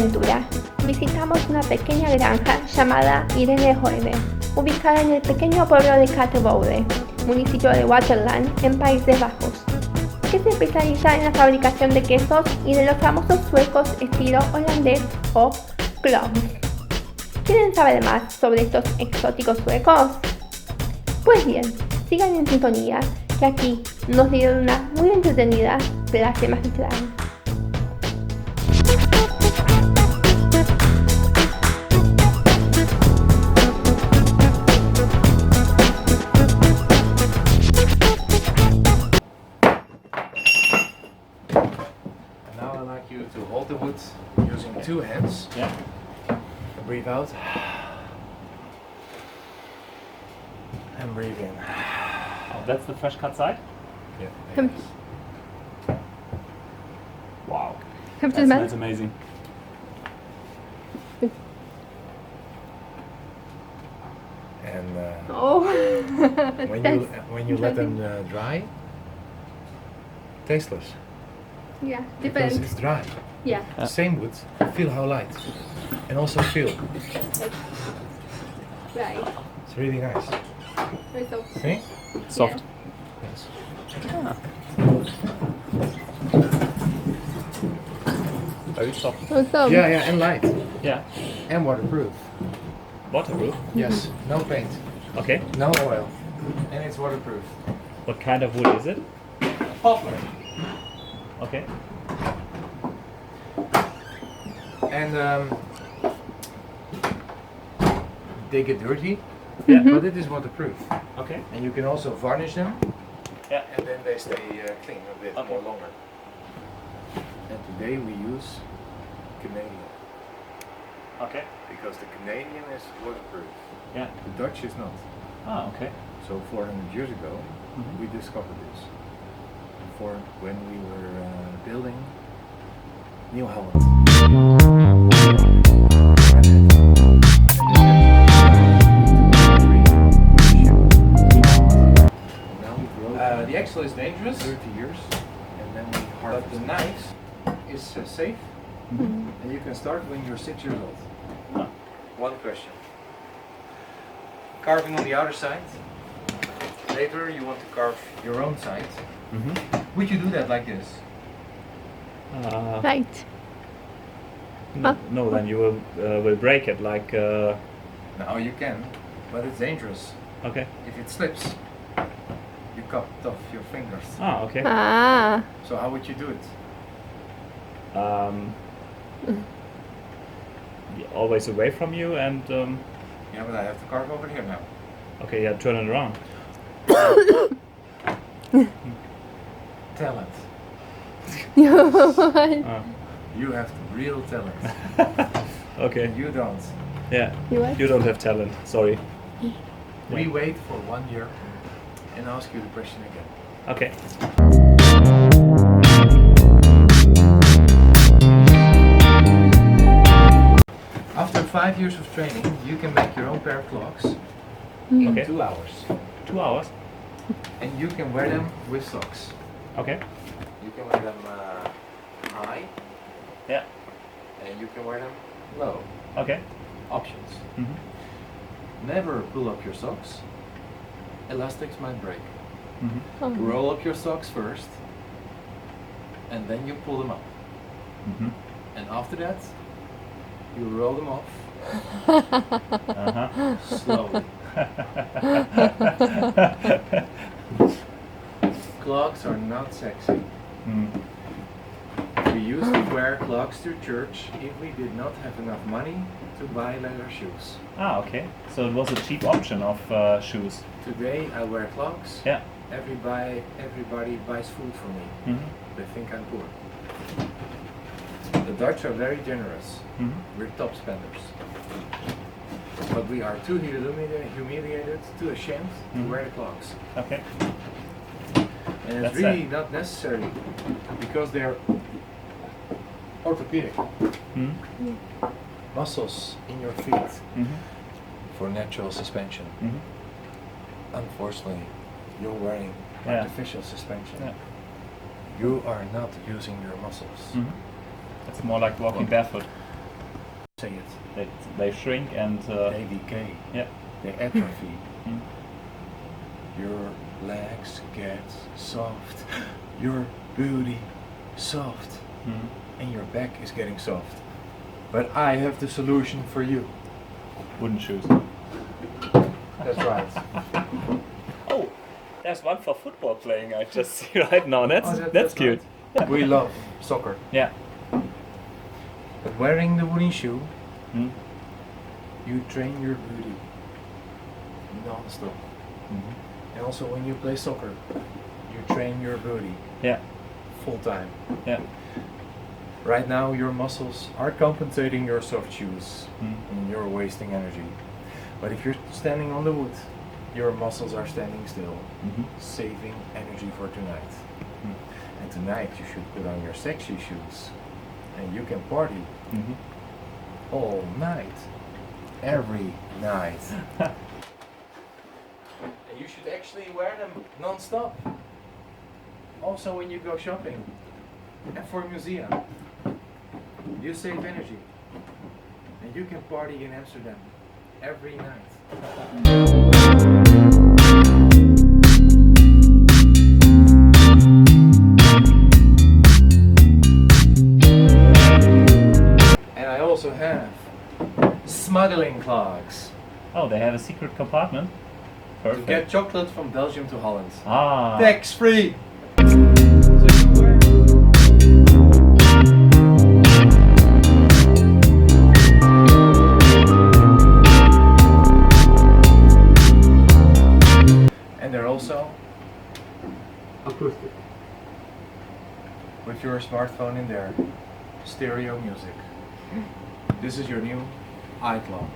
aventura. Visitamos una pequeña granja llamada Irene Hoeve, ubicada en el pequeño pueblo de Katwoude, Municipio de Waterland, en Paises Bajos, que se especializa en la fabricación de quesos y de los famosos Zuecos estilo holandés o Clogs. ¿Quieren saber más sobre estos exóticos suecos? Pues bien, sigan en sintonía, que aquí nos dieron una muy entretenida clase magistral. Now I'd like you to hold the wood using two hands. Yeah. Breathe out. And breathe in. Oh, that's the fresh cut side? Yeah. Come. Wow. Come to That the smells man. amazing. And Oh. when you let them dry, tasteless. Yeah, Because different. it's dry. Yeah. Same wood. Feel how light. And also feel. Right. It's really nice. Very soft. See? Soft. Yes. Ah. Very soft. Awesome. Yeah, and light. Yeah. And waterproof. Waterproof? Yes. No paint. Okay. No oil. And it's waterproof. What kind of wood is it? Poplar. Okay. And they get dirty, Yeah. but it is waterproof. Okay. And you can also varnish them, Yeah. and then they stay clean a bit Okay. more longer. And today we use Canadian, Okay. because the Canadian is waterproof. Yeah. The Dutch is not. Ah, okay. So 400 years ago, Mhm. we discovered this. For when we were building New Holland. The axle is dangerous, 30 years, and then we harvest. But the knife is safe, and you can start when you're 6 years old. Ah. One question. Carving on the outer side. Later you want to carve your own side. Mm-hmm. Would you do that like this? Right. No, then you will break it like. No, you can, but it's dangerous. Okay. If it slips, you cut off your fingers. Ah, okay. Ah. So how would you do it? Always away from you and. Yeah, but I have to carve over here now. Okay, yeah, turn it around. Talent. Ah. You have real talent. Okay. You don't. Yeah. You what? You don't have talent. Sorry. We Yeah. wait for 1 year and ask you the question again. Okay. After 5 years of training, you can make your own pair of clogs in Okay. 2 hours. 2 hours. And you can wear them with socks. Okay. You can wear them high, Yeah. and you can wear them low. Okay. Options. Mm-hmm. Never pull up your socks. Elastics might break. Mm-hmm. Roll up your socks first, and then you pull them up. Mm-hmm. And after that, you roll them off Uh-huh. slowly. Clogs are not sexy. Mm. We used to wear clogs to church if we did not have enough money to buy leather shoes. Ah, okay. So it was a cheap option of shoes. Today I wear clogs. Yeah. Everybody buys food for me. Mm-hmm. They think I'm poor. The Dutch are very generous. Mm-hmm. We're top spenders. But we are too humiliated, too ashamed to Mhm. wear the clogs. Okay. And it's That's really sad. not necessary because they're orthopedic. Mm-hmm. Muscles in your feet Mm-hmm. for natural suspension. Mm-hmm. Unfortunately, you're wearing Yeah. artificial suspension. Yeah. You are not using your muscles. Mm-hmm. It's more like walking barefoot. Say it. They shrink and They decay. yeah. They atrophy. Mm. Your legs get soft. Your booty soft. Mm. And your back is getting soft. But I have the solution for you. Wooden shoes. That's right. Oh, there's one for football playing. I just see right now. That's cute. Right. We love soccer. Yeah. But wearing the wooden shoe, Mm. you train your booty non-stop. Mhm. And also when you play soccer, you train your booty Yeah. full time. Yeah. Right now your muscles are compensating your soft shoes Mm. and you're wasting energy. But if you're standing on the wood, your muscles are standing still, Mhm. saving energy for tonight. Mm. And tonight you should put on your sexy shoes and you can party Mhm. all night. Every night. And you should actually wear them non-stop. Also when you go shopping and for a museum. You save energy. And you can party in Amsterdam every night. And I also have smuggling clogs. Oh, they have a secret compartment. To Perfect. get chocolate from Belgium to Holland. Ah. Tax free! So you wear and they're also acoustic. With your smartphone in there, stereo music. This is your new iClock.